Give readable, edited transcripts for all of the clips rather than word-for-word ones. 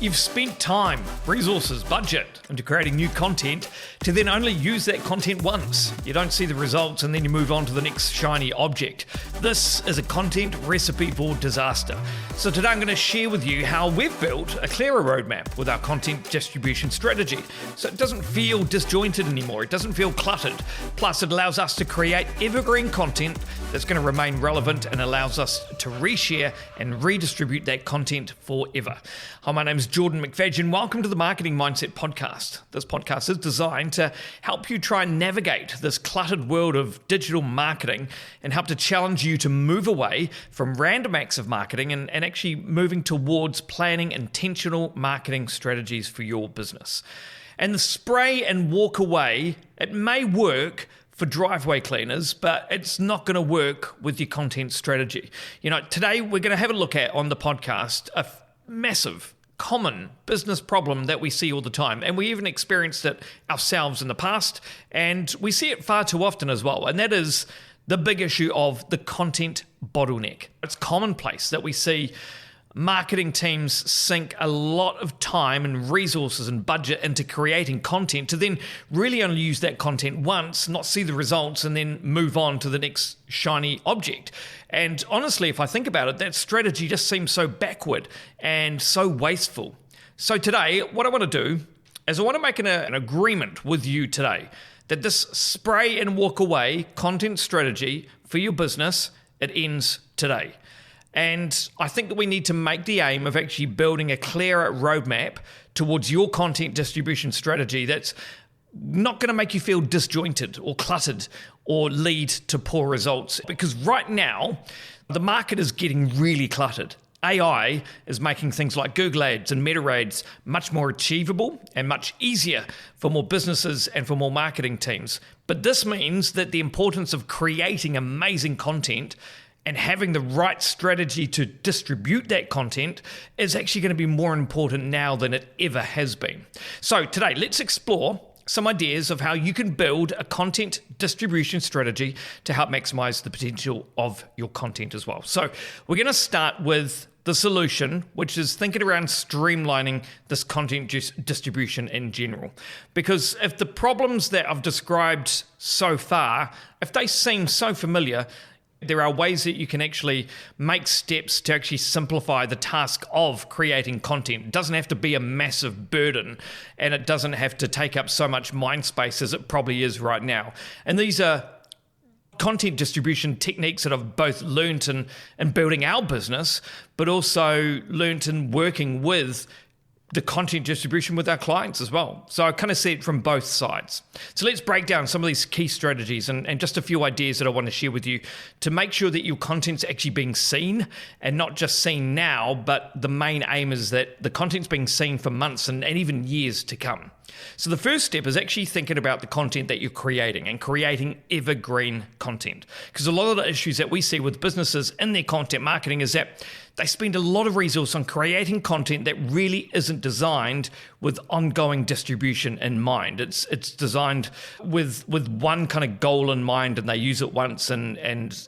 You've spent time, resources, budget into creating new content to then only use that content once. You don't see the results and then you move on to the next shiny object. This is a content recipe for disaster. So today I'm going to share with you how we've built a clearer roadmap with our content distribution strategy. So it doesn't feel disjointed anymore. It doesn't feel cluttered. Plus it allows us to create evergreen content that's going to remain relevant and allows us to reshare and redistribute that content forever. Hi, my name's Jordan McFadgen. Welcome to the Marketing Mindset Podcast. This podcast is designed to help you try and navigate this cluttered world of digital marketing and help to challenge you to move away from random acts of marketing and actually moving towards planning intentional marketing strategies for your business. And the spray and walk away, it may work for driveway cleaners, but it's not going to work with your content strategy. Today we're going to have a look at on the podcast a massive common business problem that we see all the time, and we even experienced it ourselves in the past, and we see it far too often as well, and that is the big issue of the content bottleneck. It's commonplace that we see marketing teams sink a lot of time and resources and budget into creating content to then really only use that content once, not see the results, and then move on to the next shiny object. And honestly, if I think about it, that strategy just seems so backward and so wasteful. So today, what I want to do is I want to make an agreement with you today that this spray and walk away content strategy for your business, it ends today. And I think that we need to make the aim of actually building a clearer roadmap towards your content distribution strategy that's not going to make you feel disjointed or cluttered or lead to poor results. Because right now, the market is getting really cluttered. AI is making things like Google Ads and Meta Ads much more achievable and much easier for more businesses and for more marketing teams. But this means that the importance of creating amazing content and having the right strategy to distribute that content is actually going to be more important now than it ever has been. So today, let's explore some ideas of how you can build a content distribution strategy to help maximize the potential of your content as well. So we're going to start with the solution, which is thinking around streamlining this content distribution in general. Because if the problems that I've described so far, if they seem so familiar, there are ways that you can actually make steps to actually simplify the task of creating content. It doesn't have to be a massive burden, and it doesn't have to take up so much mind space as it probably is right now. And these are content distribution techniques that I've both learned in building our business, but also learned in working with the content distribution with our clients as well. So I kind of see it from both sides. So let's break down some of these key strategies and just a few ideas that I want to share with you to make sure that your content's actually being seen, and not just seen now, but the main aim is that the content's being seen for months and even years to come. So the first step is actually thinking about the content that you're creating and creating evergreen content. Because a lot of the issues that we see with businesses in their content marketing is that they spend a lot of resource on creating content that really isn't designed with ongoing distribution in mind. It's designed with one kind of goal in mind, and they use it once, and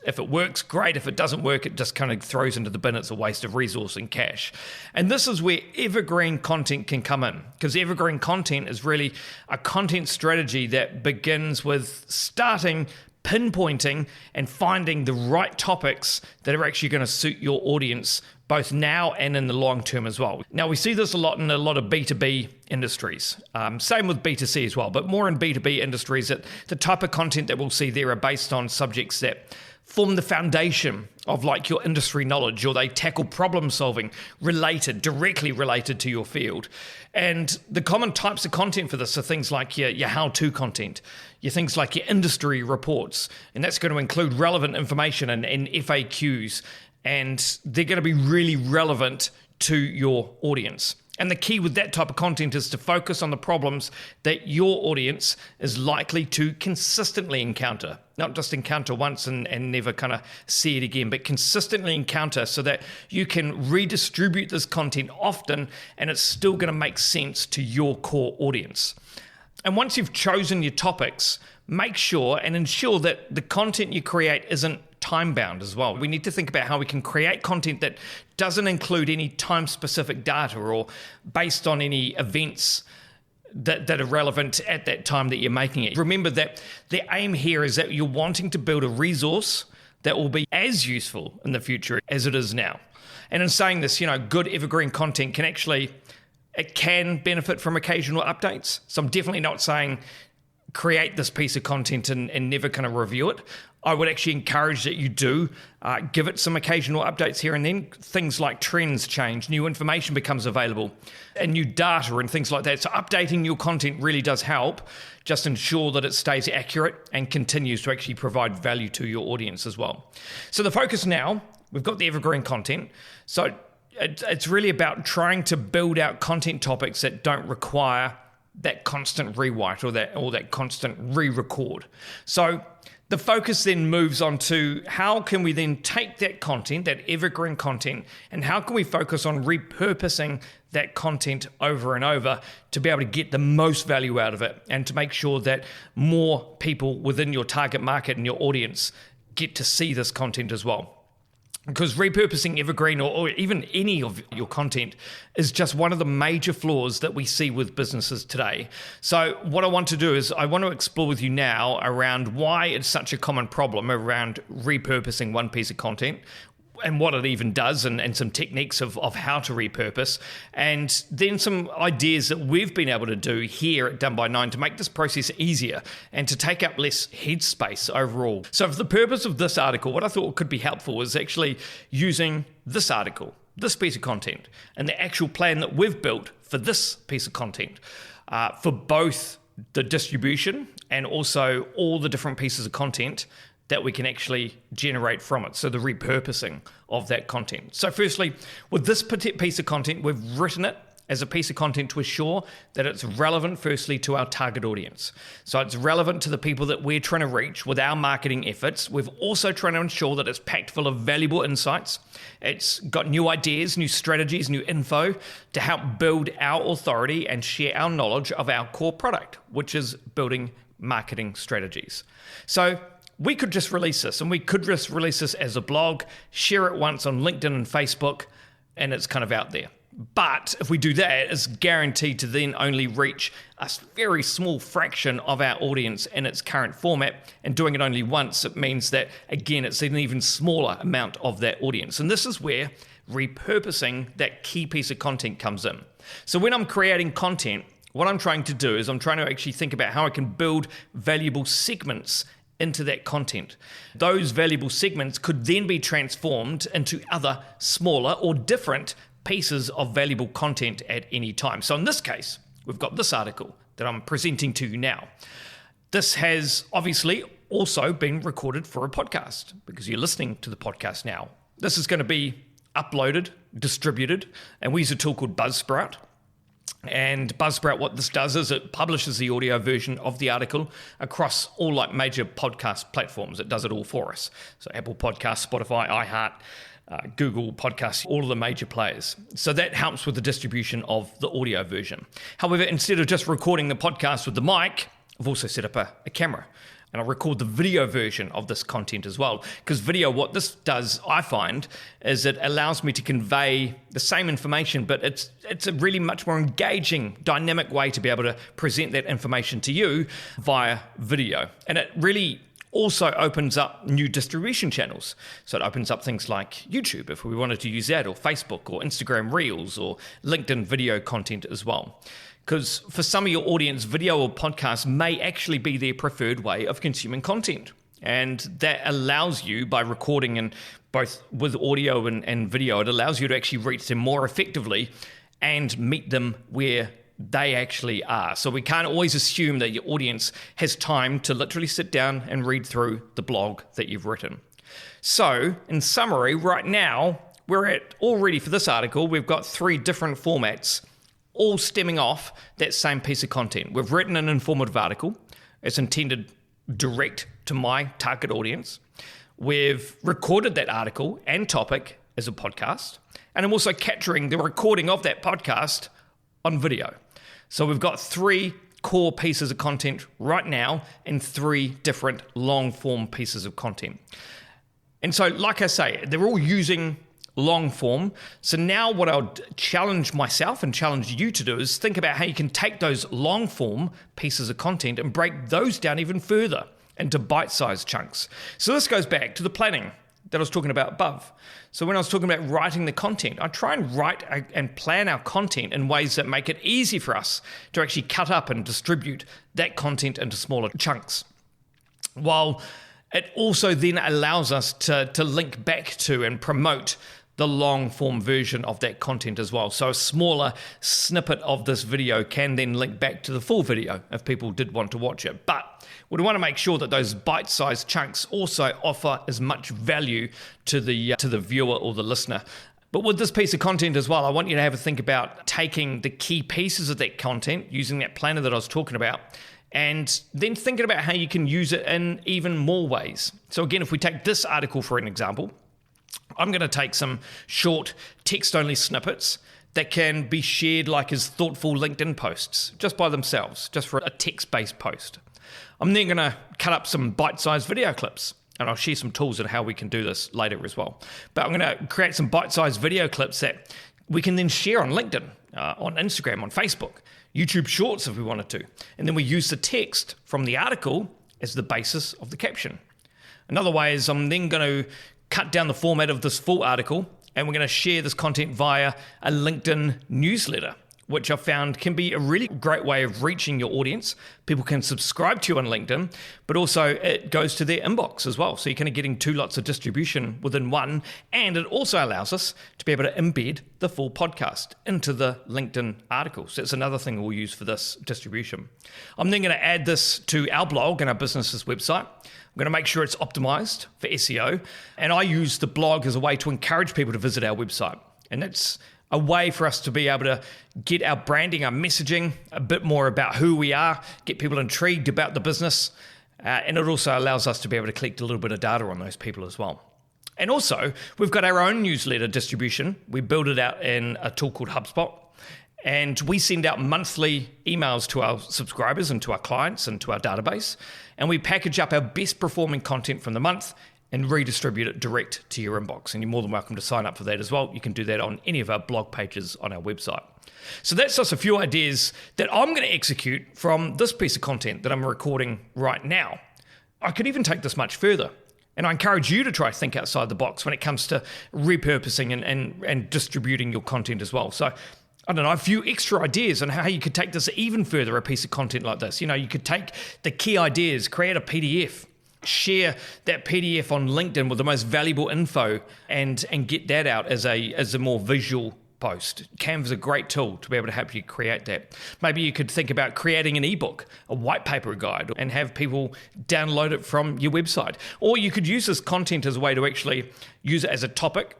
if it works, great. If it doesn't work, it just kind of throws into the bin. It's a waste of resource and cash. And this is where evergreen content can come in, because evergreen content is really a content strategy that begins with pinpointing and finding the right topics that are actually going to suit your audience both now and in the long term as well. Now, we see this a lot in a lot of B2B industries. Same with B2C as well, but more in B2B industries, that the type of content that we'll see there are based on subjects that form the foundation of like your industry knowledge, or they tackle problem solving directly related to your field. And the common types of content for this are things like your how-to content, your things like your industry reports, and that's going to include relevant information and FAQs, and they're going to be really relevant to your audience. And the key with that type of content is to focus on the problems that your audience is likely to consistently encounter. Not just encounter once and never kind of see it again, but consistently encounter, so that you can redistribute this content often and it's still going to make sense to your core audience. And once you've chosen your topics, make sure and ensure that the content you create isn't time bound as well. We need to think about how we can create content that doesn't include any time-specific data or based on any events that are relevant at that time that you're making it. Remember that the aim here is that you're wanting to build a resource that will be as useful in the future as it is now. And in saying this, good evergreen content can benefit from occasional updates. So I'm definitely not saying create this piece of content and never kind of review it. I would actually encourage that you do give it some occasional updates here and then. Things like trends change, new information becomes available, and new data and things like that. So updating your content really does help. Just ensure that it stays accurate and continues to actually provide value to your audience as well. So the focus now, we've got the evergreen content. So it's really about trying to build out content topics that don't require that constant rewrite or that constant re-record. So the focus then moves on to how can we then take that content, that evergreen content, and how can we focus on repurposing that content over and over to be able to get the most value out of it and to make sure that more people within your target market and your audience get to see this content as well. Because repurposing evergreen or even any of your content is just one of the major flaws that we see with businesses today. So what I want to do is I want to explore with you now around why it's such a common problem around repurposing one piece of content and what it even does and some techniques of how to repurpose, and then some ideas that we've been able to do here at Done by 9 to make this process easier and to take up less headspace overall. So for the purpose of this article, what I thought could be helpful is actually using this article, this piece of content, and the actual plan that we've built for this piece of content for both the distribution and also all the different pieces of content that we can actually generate from it. So the repurposing of that content. So firstly, with this piece of content, we've written it as a piece of content to assure that it's relevant firstly to our target audience. So it's relevant to the people that we're trying to reach with our marketing efforts. We've also trying to ensure that it's packed full of valuable insights. It's got new ideas, new strategies, new info to help build our authority and share our knowledge of our core product, which is building marketing strategies. So we could just release this, and we could just release this as a blog, share it once on LinkedIn and Facebook, and it's kind of out there. But if we do that, it's guaranteed to then only reach a very small fraction of our audience in its current format, and doing it only once, it means that, again, it's an even smaller amount of that audience. And this is where repurposing that key piece of content comes in. So when I'm creating content, what I'm trying to do is I'm trying to actually think about how I can build valuable segments into that content. Those valuable segments could then be transformed into other smaller or different pieces of valuable content at any time. So in this case, we've got this article that I'm presenting to you now. This has obviously also been recorded for a podcast because you're listening to the podcast now. This is going to be uploaded, distributed, and we use a tool called Buzzsprout. And Buzzsprout, what this does is it publishes the audio version of the article across all major podcast platforms. It does it all for us. So Apple Podcasts, Spotify, iHeart, Google Podcasts, all of the major players. So that helps with the distribution of the audio version. However, instead of just recording the podcast with the mic, I've also set up a camera. And I'll record the video version of this content as well. Because video, what this does, I find, is it allows me to convey the same information, but it's a really much more engaging, dynamic way to be able to present that information to you via video. And it really also opens up new distribution channels. So it opens up things like YouTube, if we wanted to use that, or Facebook, or Instagram Reels, or LinkedIn video content as well. Because for some of your audience, video or podcast may actually be their preferred way of consuming content. And that allows you, by recording in both with audio and video, it allows you to actually reach them more effectively and meet them where they actually are. So we can't always assume that your audience has time to literally sit down and read through the blog that you've written. So in summary, right now, we're at already for this article, we've got 3 different formats all stemming off that same piece of content. We've written an informative article. It's intended direct to my target audience. We've recorded that article and topic as a podcast. And I'm also capturing the recording of that podcast on video. So we've got 3 core pieces of content right now and 3 different long form pieces of content. And so, like I say, they're all using long form. So now what I would challenge myself and challenge you to do is think about how you can take those long form pieces of content and break those down even further into bite-sized chunks. So this goes back to the planning that I was talking about above. So when I was talking about writing the content, I try and write and plan our content in ways that make it easy for us to actually cut up and distribute that content into smaller chunks, while it also then allows us to link back to and promote the long form version of that content as well. So a smaller snippet of this video can then link back to the full video if people did want to watch it. But we want to make sure that those bite-sized chunks also offer as much value to the viewer or the listener. But with this piece of content as well, I want you to have a think about taking the key pieces of that content, using that planner that I was talking about, and then thinking about how you can use it in even more ways. So again, if we take this article for an example, I'm going to take some short text-only snippets that can be shared like as thoughtful LinkedIn posts, just by themselves, just for a text-based post. I'm then going to cut up some bite-sized video clips, and I'll share some tools on how we can do this later as well. But I'm going to create some bite-sized video clips that we can then share on LinkedIn, on Instagram, on Facebook, YouTube Shorts if we wanted to. And then we use the text from the article as the basis of the caption. Another way is I'm then going to cut down the format of this full article, and we're going to share this content via a LinkedIn newsletter, which I found can be a really great way of reaching your audience. People can subscribe to you on LinkedIn, but also it goes to their inbox as well. So you're kind of getting two lots of distribution within one, and it also allows us to be able to embed the full podcast into the LinkedIn article. So it's another thing we'll use for this distribution. I'm then going to add this to our blog and our business's website. I'm going to make sure it's optimized for SEO, and I use the blog as a way to encourage people to visit our website. And it's a way for us to be able to get our branding, our messaging, a bit more about who we are, get people intrigued about the business, and it also allows us to be able to collect a little bit of data on those people as well. And also, we've got our own newsletter distribution. We build it out in a tool called HubSpot, and we send out monthly emails to our subscribers and to our clients and to our database, and we package up our best performing content from the month and redistribute it direct to your inbox. And you're more than welcome to sign up for that as well. You can do that on any of our blog pages on our website. So that's just a few ideas that I'm going to execute from this piece of content that I'm recording right now. I could even take this much further. And I encourage you to try to think outside the box when it comes to repurposing and distributing your content as well. So I don't know, a few extra ideas on how you could take this even further, a piece of content like this. You know, you could take the key ideas, create a PDF, share that PDF on LinkedIn with the most valuable info and get that out as a more visual post. Canva's a great tool to be able to help you create that. Maybe you could think about creating an ebook, a white paper guide, and have people download it from your website. Or you could use this content as a way to actually use it as a topic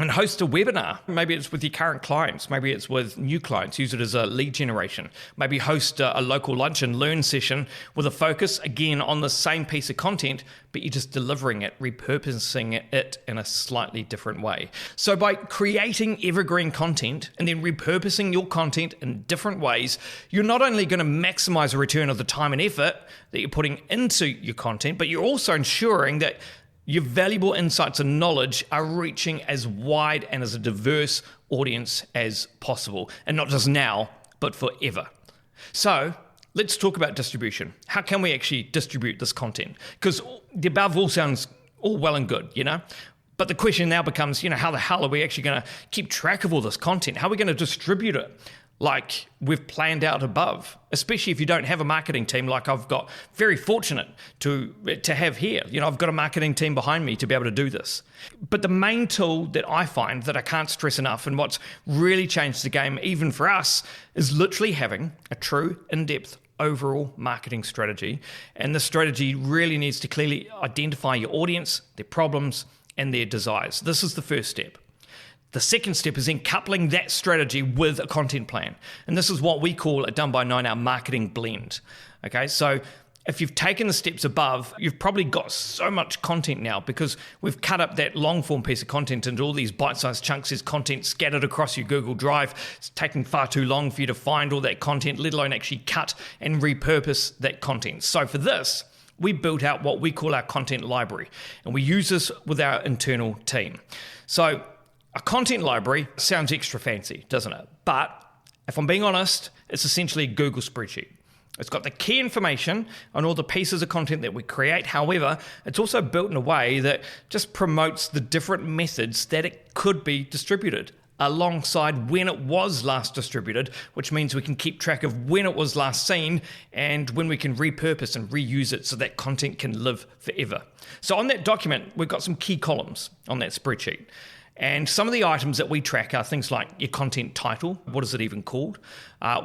and host a webinar. Maybe it's with your current clients. Maybe it's with new clients. Use it as a lead generation. Maybe host a local lunch and learn session with a focus, again, on the same piece of content, but you're just delivering it, repurposing it in a slightly different way. So by creating evergreen content and then repurposing your content in different ways, you're not only going to maximize the return of the time and effort that you're putting into your content, but you're also ensuring that your valuable insights and knowledge are reaching as wide and as a diverse audience as possible. And not just now, but forever. So let's talk about distribution. How can we actually distribute this content? Because the above all sounds all well and good, you know? But the question now becomes, you know, how the hell are we actually going to keep track of all this content? How are we going to distribute it like we've planned out above, especially if you don't have a marketing team like I've got very fortunate to have here. You know, I've got a marketing team behind me to be able to do this. But the main tool that I find that I can't stress enough and what's really changed the game, even for us, is literally having a true in-depth overall marketing strategy. And the strategy really needs to clearly identify your audience, their problems, and their desires. This is the first step. The second step is in coupling that strategy with a content plan. And this is what we call at Done by 9 our marketing blend. Okay, so if you've taken the steps above, you've probably got so much content now because we've cut up that long form piece of content into all these bite-sized chunks. There's content scattered across your Google Drive. It's taking far too long for you to find all that content, let alone actually cut and repurpose that content. So for this, we built out what we call our content library, and we use this with our internal team. So a content library sounds extra fancy, doesn't it? But if I'm being honest, it's essentially a Google spreadsheet. It's got the key information on all the pieces of content that we create. However, it's also built in a way that just promotes the different methods that it could be distributed alongside when it was last distributed, which means we can keep track of when it was last seen and when we can repurpose and reuse it so that content can live forever. So on that document, we've got some key columns on that spreadsheet. And some of the items that we track are things like your content title. What is it even called?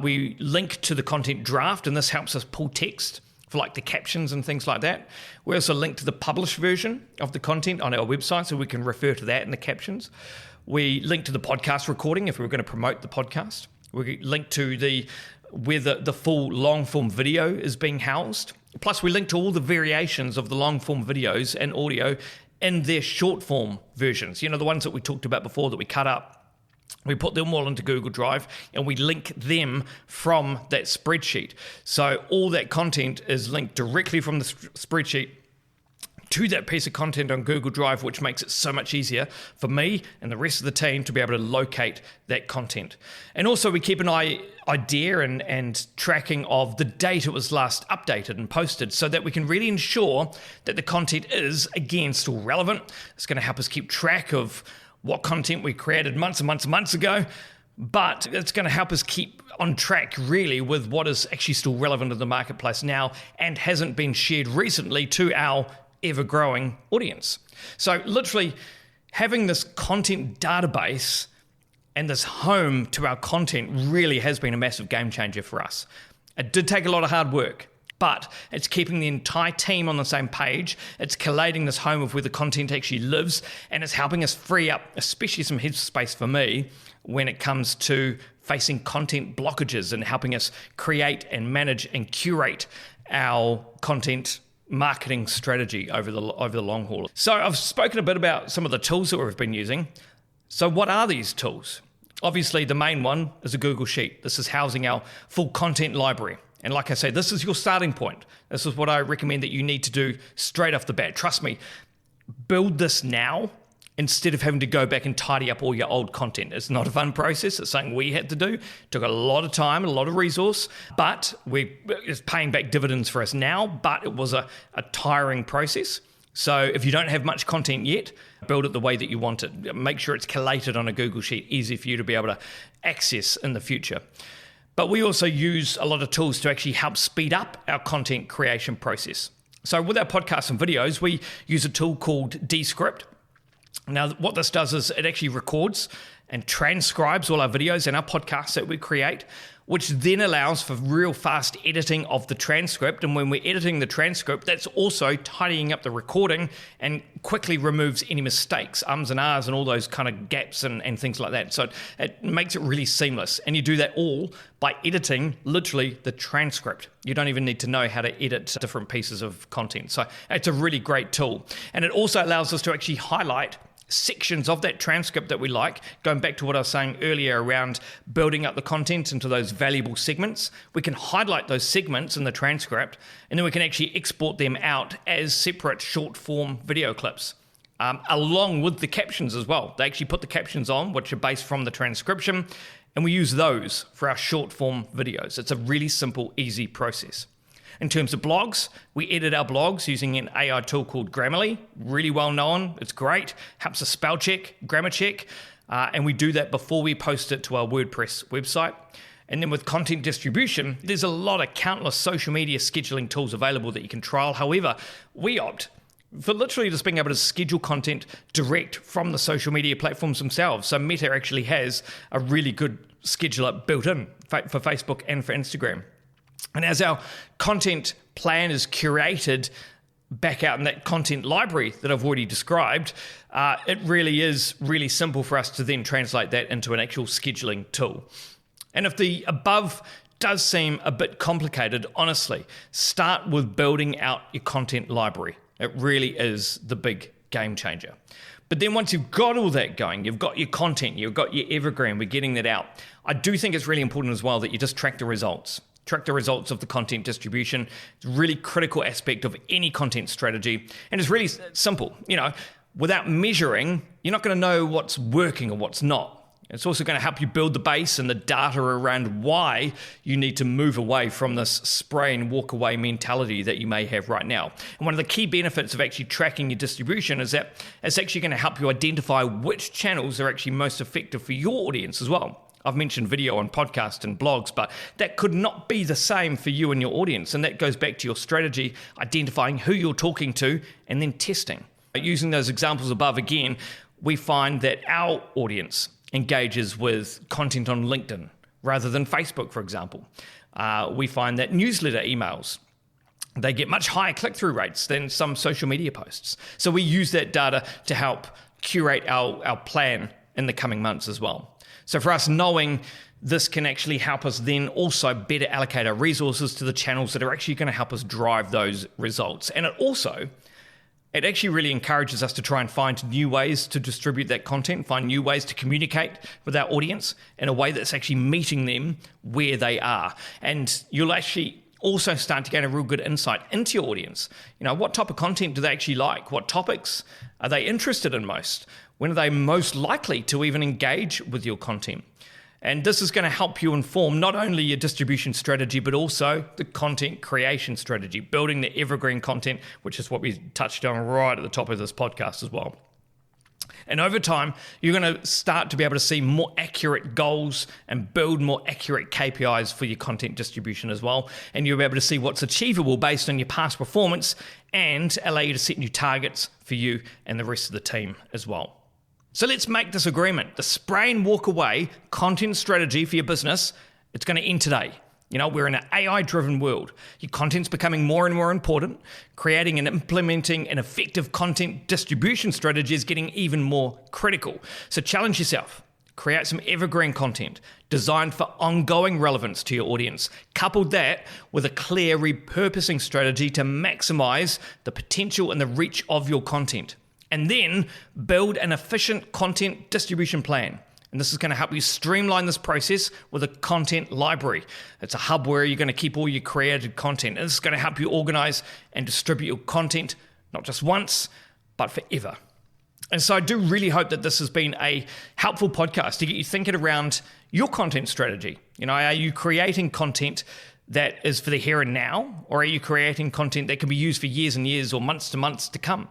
We link to the content draft, and this helps us pull text for like the captions and things like that. We also link to the published version of the content on our website, so we can refer to that in the captions. We link to the podcast recording if we were going to promote the podcast. We link to where the full long form video is being housed. Plus, we link to all the variations of the long form videos and audio in their short form versions. You know, the ones that we talked about before that we cut up. We put them all into Google Drive and we link them from that spreadsheet. So all that content is linked directly from the spreadsheet to that piece of content on Google Drive, which makes it so much easier for me and the rest of the team to be able to locate that content. And also we keep an idea and tracking of the date it was last updated and posted so that we can really ensure that the content is, again, still relevant. It's going to help us keep track of what content we created months and months and months ago, but it's going to help us keep on track really with what is actually still relevant in the marketplace now and hasn't been shared recently to our ever-growing audience. So literally having this content database and this home to our content really has been a massive game changer for us. It did take a lot of hard work, but it's keeping the entire team on the same page. It's collating this home of where the content actually lives, and it's helping us free up, especially some headspace for me, when it comes to facing content blockages and helping us create and manage and curate our content marketing strategy over the long haul. So I've spoken a bit about some of the tools that we've been using. So what are these tools? Obviously, the main one is a Google Sheet. This is housing our full content library. And like I say, this is your starting point. This is what I recommend that you need to do straight off the bat. Trust me, build this now instead of having to go back and tidy up all your old content. It's not a fun process. It's something we had to do. It took a lot of time, a lot of resource, but it's paying back dividends for us now, but it was a tiring process. So if you don't have much content yet, build it the way that you want it. Make sure it's collated on a Google Sheet, easy for you to be able to access in the future. But we also use a lot of tools to actually help speed up our content creation process. So with our podcasts and videos, we use a tool called Descript. Now, what this does is it actually records and transcribes all our videos and our podcasts that we create, which then allows for real fast editing of the transcript. And when we're editing the transcript, that's also tidying up the recording and quickly removes any mistakes, ums and ahs and all those kind of gaps and things like that. So it makes it really seamless. And you do that all by editing literally the transcript. You don't even need to know how to edit different pieces of content. So it's a really great tool. And it also allows us to actually highlight sections of that transcript that we like, going back to what I was saying earlier around building up the content into those valuable segments. We can highlight those segments in the transcript, and then we can actually export them out as separate short form video clips, along with the captions as well. They actually put the captions on, which are based from the transcription, and we use those for our short form videos. It's a really simple, easy process. In terms of blogs, we edit our blogs using an AI tool called Grammarly, really well known. It's great, helps us spell check, grammar check, and we do that before we post it to our WordPress website. And then with content distribution, there's a lot of countless social media scheduling tools available that you can trial. However, we opt for literally just being able to schedule content direct from the social media platforms themselves. So Meta actually has a really good scheduler built in for Facebook and for Instagram. And as our content plan is curated back out in that content library that I've already described, it really is really simple for us to then translate that into an actual scheduling tool. And if the above does seem a bit complicated, honestly, start with building out your content library. It really is the big game changer. But then once you've got all that going, you've got your content, you've got your evergreen, we're getting that out. I do think it's really important as well that you just track the results. Track the results of the content distribution. It's a really critical aspect of any content strategy. And it's really simple. Without measuring, you're not going to know what's working or what's not. It's also going to help you build the base and the data around why you need to move away from this spray and walk away mentality that you may have right now. And one of the key benefits of actually tracking your distribution is that it's actually going to help you identify which channels are actually most effective for your audience as well. I've mentioned video on podcasts and blogs, but that could not be the same for you and your audience. And that goes back to your strategy, identifying who you're talking to, and then testing. Using those examples above again, we find that our audience engages with content on LinkedIn rather than Facebook, for example. We find that newsletter emails, they get much higher click-through rates than some social media posts. So we use that data to help curate our plan in the coming months as well. So for us, knowing this can actually help us then also better allocate our resources to the channels that are actually going to help us drive those results. And it actually really encourages us to try and find new ways to distribute that content, find new ways to communicate with our audience in a way that's actually meeting them where they are. And you'll actually also start to gain a real good insight into your audience. What type of content do they actually like? What topics are they interested in most? When are they most likely to even engage with your content? And this is going to help you inform not only your distribution strategy, but also the content creation strategy, building the evergreen content, which is what we touched on right at the top of this podcast as well. And over time, you're going to start to be able to see more accurate goals and build more accurate KPIs for your content distribution as well. And you'll be able to see what's achievable based on your past performance and allow you to set new targets for you and the rest of the team as well. So let's make this agreement. The spray and walk away content strategy for your business, it's going to end today. We're in an AI-driven world. Your content's becoming more and more important. Creating and implementing an effective content distribution strategy is getting even more critical. So challenge yourself. Create some evergreen content designed for ongoing relevance to your audience. Couple that with a clear repurposing strategy to maximize the potential and the reach of your content. And then build an efficient content distribution plan. And this is going to help you streamline this process with a content library. It's a hub where you're going to keep all your created content. And this is going to help you organize and distribute your content, not just once, but forever. And so I do really hope that this has been a helpful podcast to get you thinking around your content strategy. Are you creating content that is for the here and now? Or are you creating content that can be used for years and years or months to come?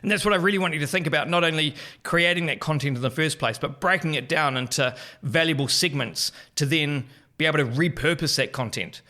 And that's what I really want you to think about, not only creating that content in the first place, but breaking it down into valuable segments to then be able to repurpose that content.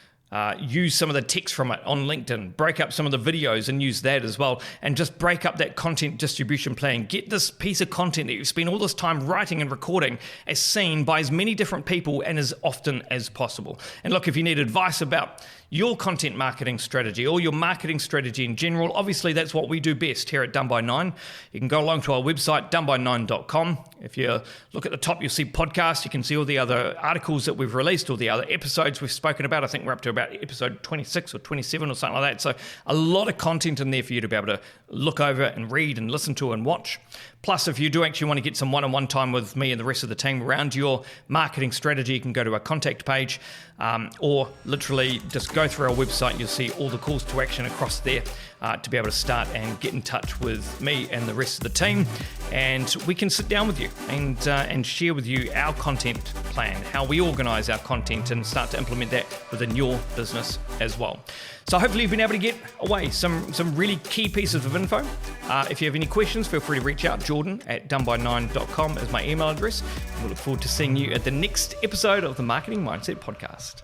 Use some of the text from it on LinkedIn, break up some of the videos and use that as well, and just break up that content distribution plan. Get this piece of content that you've spent all this time writing and recording as seen by as many different people and as often as possible. And look, if you need advice about your content marketing strategy or your marketing strategy in general, obviously that's what we do best here at Done by 9. You can go along to our website, doneby9.com. If you look at the top, you'll see podcasts. You can see all the other articles that we've released, all the other episodes we've spoken about. I think we're up to about episode 26 or 27 or something like that. So a lot of content in there for you to be able to look over and read and listen to and watch. Plus, if you do actually want to get some one-on-one time with me and the rest of the team around your marketing strategy, you can go to our contact page or literally just go through our website. You'll see all the calls to action across there to be able to start and get in touch with me and the rest of the team. And we can sit down with you and share with you our content plan, how we organize our content and start to implement that within your business as well. So hopefully you've been able to get away some really key pieces of info. If you have any questions, feel free to reach out. Jordan@doneby9.com is my email address. We'll look forward to seeing you at the next episode of the Marketing Mindset Podcast.